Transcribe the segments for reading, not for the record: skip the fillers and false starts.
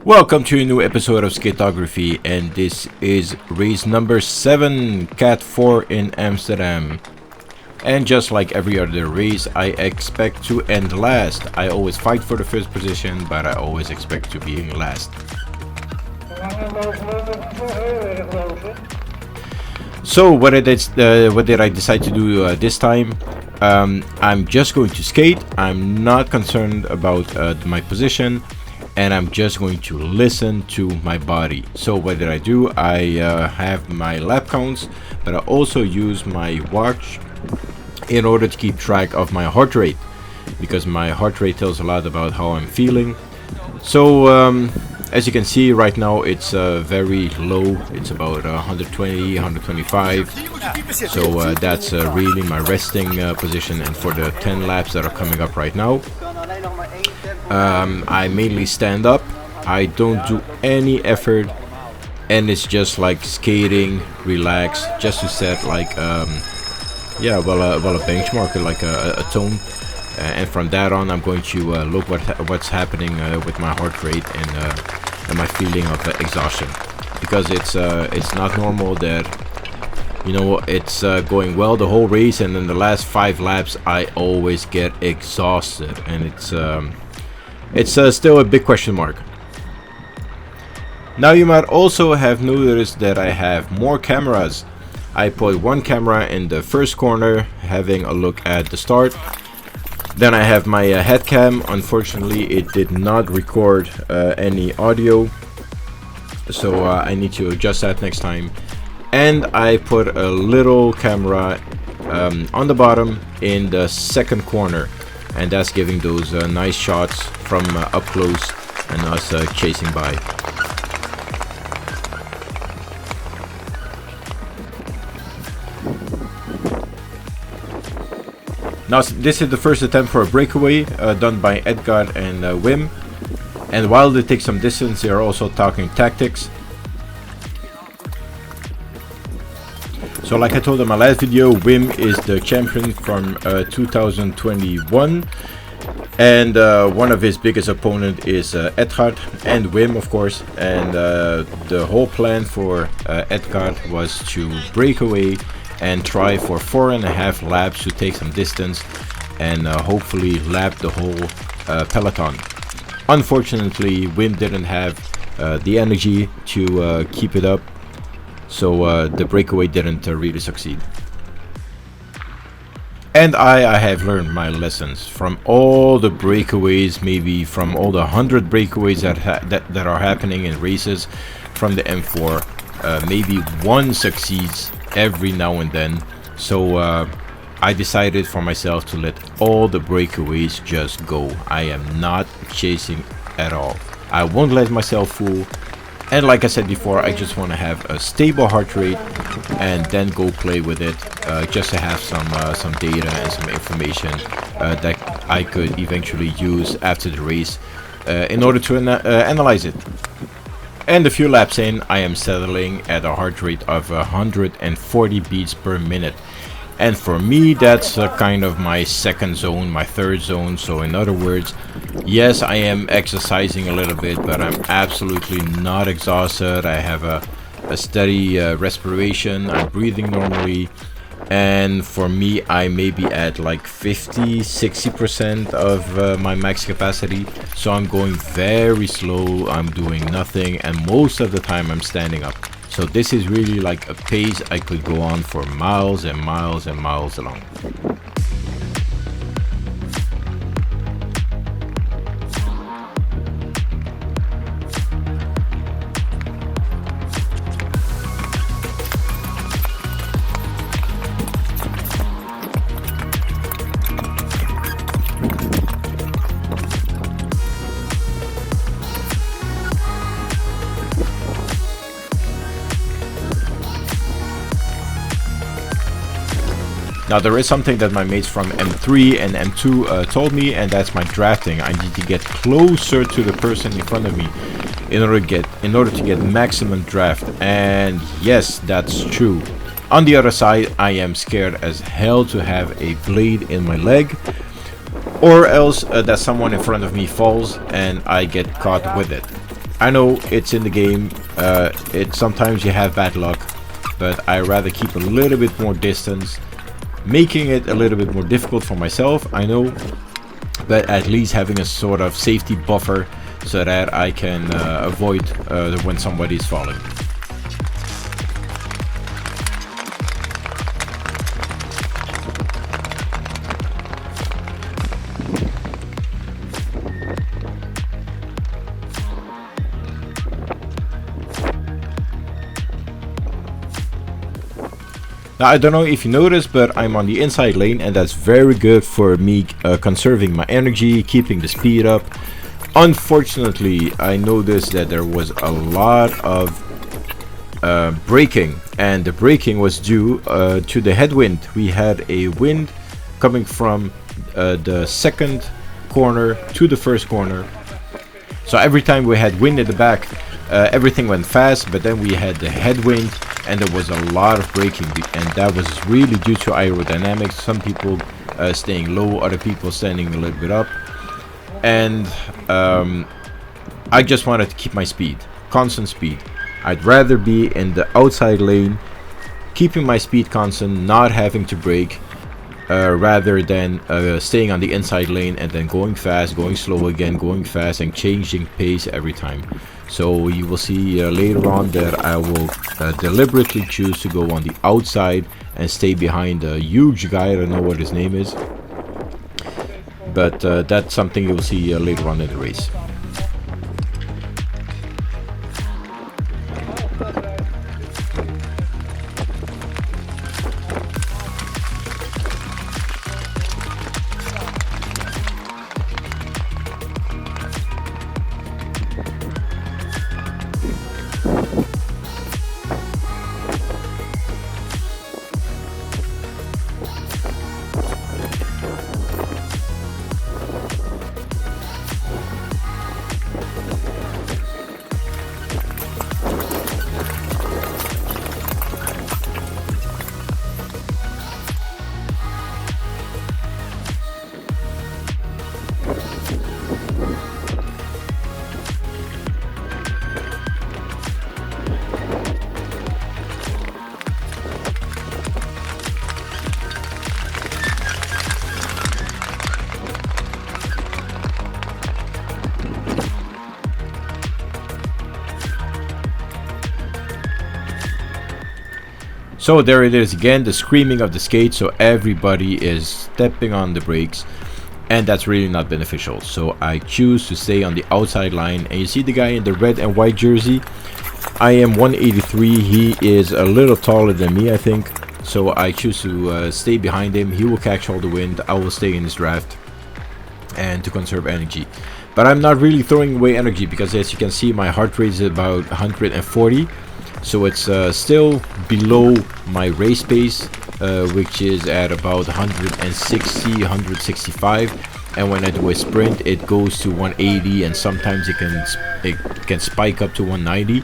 Welcome to a new episode of Skatography, and this is race number 7, Cat 4 in Amsterdam. And just like every other race, I expect to end last. I always fight for the first position, but I always expect to be last. So what did I decide to do this time? I'm just going to skate. I'm not concerned about my position, and I'm just going to listen to my body. So what did I do? I have my lap counts, but I also use my watch in order to keep track of my heart rate, because my heart rate tells a lot about how I'm feeling. So as you can see right now, it's very low. It's about 120, 125. So that's really my resting position. And for the 10 laps that are coming up right now, I mainly stand up. I don't do any effort, and it's just like skating, relax, just to set like a benchmark, like a tone. And from that on, I'm going to look what's happening with my heart rate and my feeling of exhaustion, because it's not normal that, you know, it's going well the whole race, and in the last 5 laps I always get exhausted, and it's still a big question mark. Now you might also have noticed that I have more cameras. I put one camera in the first corner, having a look at the start. Then I have my head cam. Unfortunately, it did not record any audio, so I need to adjust that next time. And I put a little camera on the bottom in the second corner, and that's giving those nice shots from up close and us chasing by. Now this is the first attempt for a breakaway done by Edgar and Wim, and while they take some distance, they are also talking tactics. So like I told in my last video, Wim is the champion from 2021, and one of his biggest opponent is Edgar and Wim, of course. And the whole plan for Edgar was to break away and try for 4.5 laps to take some distance and hopefully lap the whole peloton. Unfortunately, Wim didn't have the energy to keep it up, so the breakaway didn't really succeed. And I have learned my lessons from all the breakaways, maybe from all the 100 breakaways that are happening in races from the M4. Maybe one succeeds every now and then. So I decided for myself to let all the breakaways just go. I am not chasing at all. I won't let myself fool. And like I said before, I just want to have a stable heart rate and then go play with it, just to have some data and some information that I could eventually use after the race in order to analyze it. And a few laps in, I am settling at a heart rate of 140 beats per minute. And for me, that's kind of my second zone, my third zone. So in other words, yes, I am exercising a little bit, but I'm absolutely not exhausted. I have a steady respiration. I'm breathing normally. And for me, I may be at like 50-60% of my max capacity. So I'm going very slow. I'm doing nothing, and most of the time I'm standing up. So this is really like a pace I could go on for miles and miles and miles along. Now there is something that my mates from M3 and M2 told me, and that's my drafting. I need to get closer to the person in front of me in order to get maximum draft. And yes, that's true. On the other side, I am scared as hell to have a blade in my leg, or else that someone in front of me falls and I get caught with it. I know it's in the game. It sometimes you have bad luck, but I rather keep a little bit more distance, making it a little bit more difficult for myself, I know, but at least having a sort of safety buffer so that I can avoid when somebody's falling. Now, I don't know if you noticed, but I'm on the inside lane, and that's very good for me conserving my energy, keeping the speed up. Unfortunately, I noticed that there was a lot of braking, and the braking was due to the headwind. We had a wind coming from the second corner to the first corner. So every time we had wind in the back, everything went fast, but then we had the headwind, and there was a lot of braking, and that was really due to aerodynamics. Some people staying low, other people standing a little bit up, and I just wanted to keep my speed, constant speed. I'd rather be in the outside lane, keeping my speed constant, not having to brake, rather than staying on the inside lane and then going fast, going slow again, going fast, and changing pace every time. So you will see later on that I will deliberately choose to go on the outside and stay behind a huge guy. I don't know what his name is, but that's something you'll see later on in the race. So there it is again, the screaming of the skate. So everybody is stepping on the brakes, and that's really not beneficial. So I choose to stay on the outside line, and you see the guy in the red and white jersey. I am 183. He is a little taller than me, I think. So I choose to stay behind him. He will catch all the wind. I will stay in this draft and to conserve energy. But I'm not really throwing away energy, because as you can see, my heart rate is about 140. So it's still below my race pace, which is at about 160, 165. And when I do a sprint, it goes to 180, and sometimes it can spike up to 190.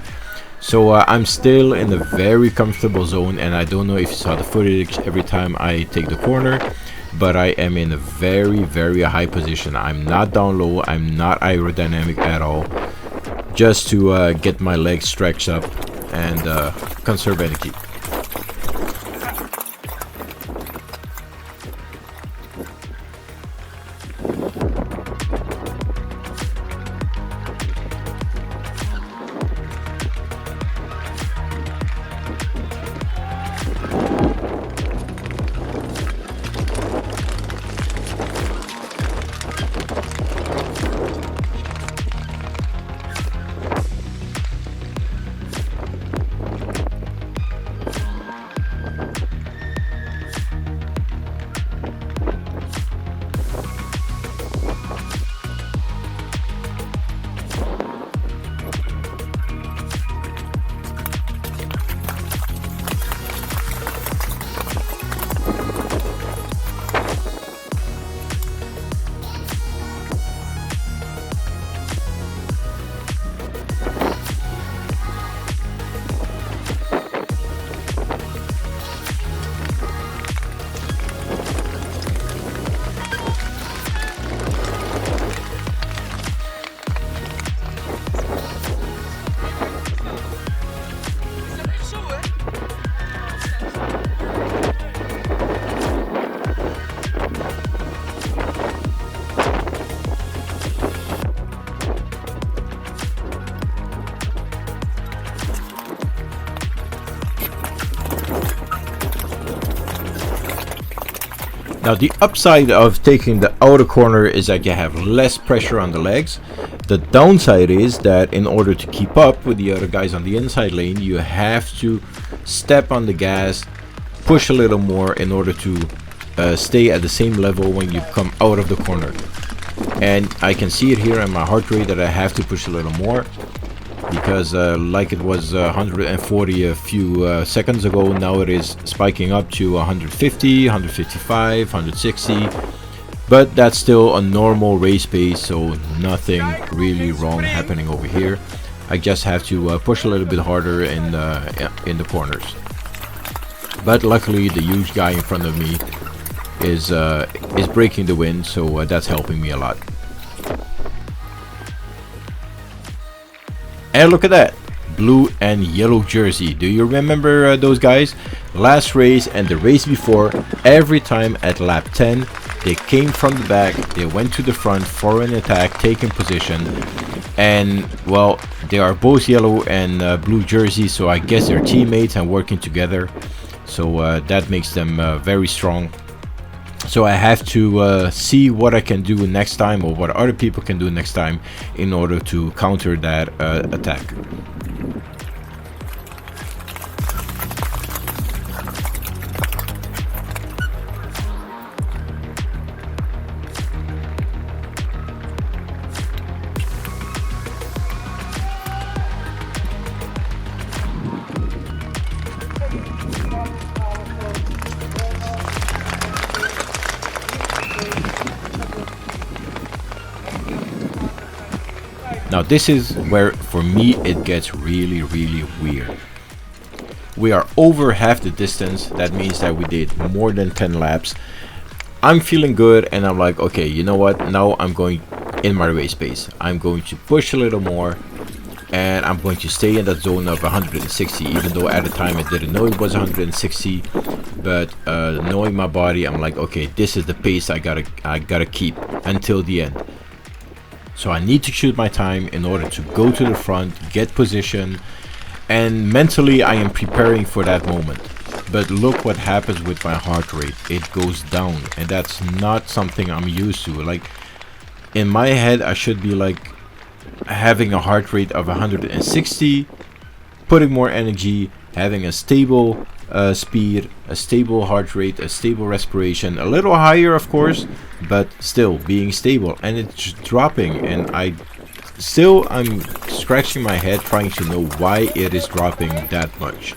So I'm still in a very comfortable zone, and I don't know if you saw the footage every time I take the corner, but I am in a very, very high position. I'm not down low, I'm not aerodynamic at all, just to get my legs stretched up and conserve energy. Now the upside of taking the outer corner is that you have less pressure on the legs. The downside is that in order to keep up with the other guys on the inside lane, you have to step on the gas, push a little more in order to stay at the same level when you come out of the corner. And I can see it here in my heart rate that I have to push a little more, because like it was 140 a few seconds ago, now it is spiking up to 150, 155, 160, but that's still a normal race pace, so nothing really wrong happening over here. I just have to push a little bit harder in the corners. But luckily the huge guy in front of me is breaking the wind, so that's helping me a lot. And look at that, blue and yellow jersey. Do you remember those guys? Last race and the race before, every time at lap 10, they came from the back, they went to the front for an attack, taking position. And well, they are both yellow and blue jerseys, so I guess they're teammates and working together. So that makes them very strong. So I have to see what I can do next time, or what other people can do next time, in order to counter that attack. Now this is where for me it gets really weird. We are over half the distance. That means that we did more than 10 laps. I'm feeling good and I'm like, okay, you know what, now I'm going in my race pace. I'm going to push a little more and I'm going to stay in that zone of 160, even though at the time I didn't know it was 160. But knowing my body, I'm like, okay, this is the pace I gotta keep until the end. So I need to shoot my time in order to go to the front, get position, and mentally I am preparing for that moment. But look what happens with my heart rate. It goes down, and that's not something I'm used to. Like, in my head I should be like having a heart rate of 160, putting more energy, having a stable speed, a stable heart rate, a stable respiration, a little higher of course, but still being stable. And it's dropping, and I'm scratching my head trying to know why it is dropping that much.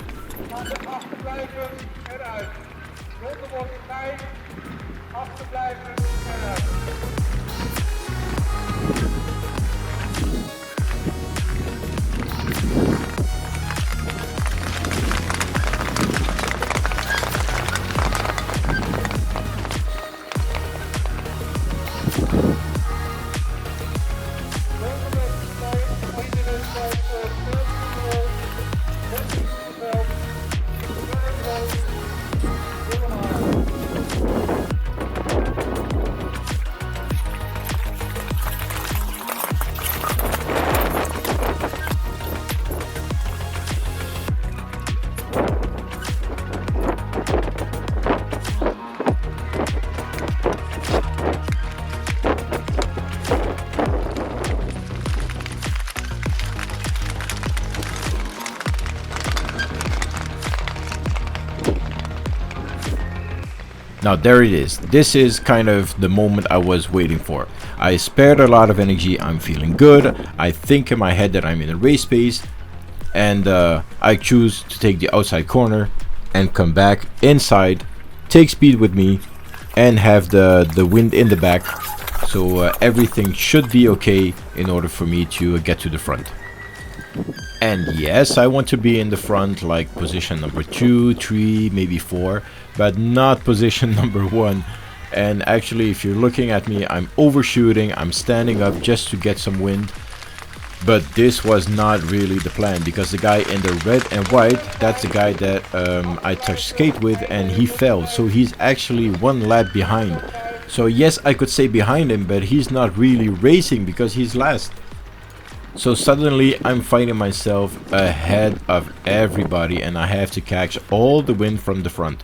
Now there it is. This is kind of the moment I was waiting for. I spared a lot of energy. I'm feeling good. I think in my head that I'm in a race pace, and I choose to take the outside corner and come back inside, take speed with me, and have the wind in the back. So everything should be okay in order for me to get to the front. And yes, I want to be in the front, like position number 2, 3, maybe 4, but not position number 1. And actually, if you're looking at me, I'm overshooting, I'm standing up just to get some wind. But this was not really the plan, because the guy in the red and white, that's the guy that I touched skate with, and he fell. So he's actually 1 lap behind. So yes, I could say behind him, but he's not really racing because he's last. So suddenly I'm finding myself ahead of everybody, and I have to catch all the wind from the front,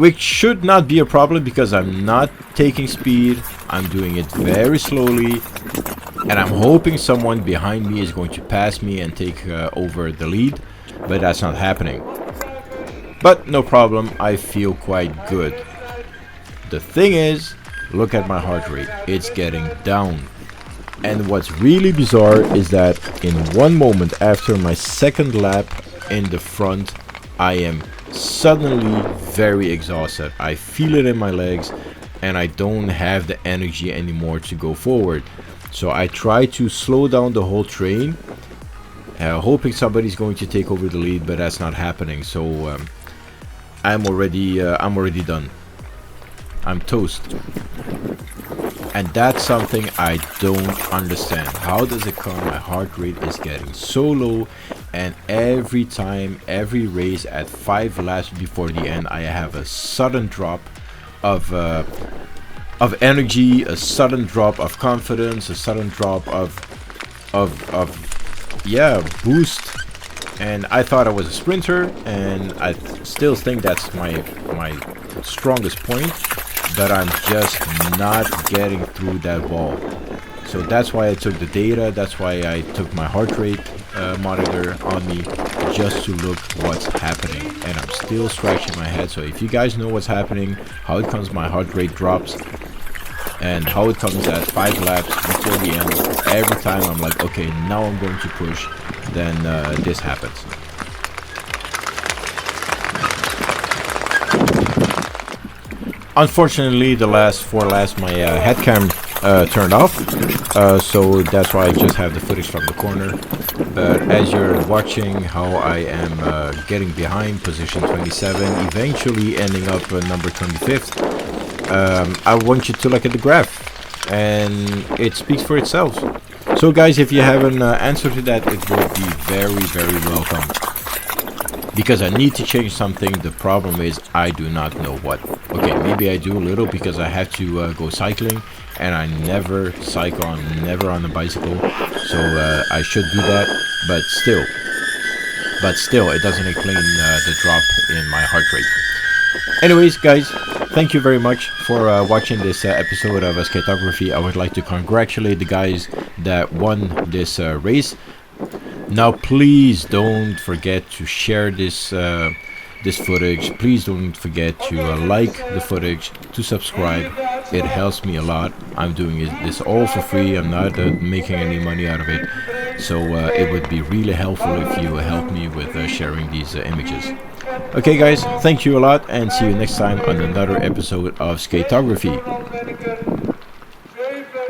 which should not be a problem because I'm not taking speed. I'm doing it very slowly, and I'm hoping someone behind me is going to pass me and take over the lead, but that's not happening. But no problem, I feel quite good. The thing is, look at my heart rate, it's getting down. And what's really bizarre is that in one moment after my second lap in the front, I am suddenly very exhausted. I feel it in my legs and I don't have the energy anymore to go forward. So I try to slow down the whole train, hoping somebody's going to take over the lead, but that's not happening. So I'm already done. I'm toast. And that's something I don't understand. How does it come? My heart rate is getting so low, and every time, every race at 5 laps before the end, I have a sudden drop of energy, a sudden drop of confidence, a sudden drop of boost. And I thought I was a sprinter, and I still think that's my strongest point, but I'm just not getting through that wall. So that's why I took the data, that's why I took my heart rate monitor on me, just to look what's happening. And I'm still scratching my head. So if you guys know what's happening, how it comes my heart rate drops, and how it comes at 5 laps before the end, every time I'm like, okay, now I'm going to push, then this happens. Unfortunately, the last 4 laps my head cam turned off, so that's why I just have the footage from the corner. But as you're watching how I am getting behind, position 27, eventually ending up number 25th, I want you to look at the graph, and it speaks for itself. So guys, if you have an answer to that, it will be very, very welcome. Because I need to change something. The problem is I do not know what. Okay, maybe I do a little because I have to go cycling, and I never cycle. I'm never on a bicycle, so I should do that. But still, it doesn't explain the drop in my heart rate. Anyways, guys, thank you very much for watching this episode of Skatography. I would like to congratulate the guys that won this race. Now, please don't forget to share this footage. Please don't forget to like the footage, to subscribe. It helps me a lot. I'm doing this all for free. I'm not making any money out of it. So it would be really helpful if you help me with sharing these images. Okay guys, thank you a lot, and see you next time on another episode of Skatography.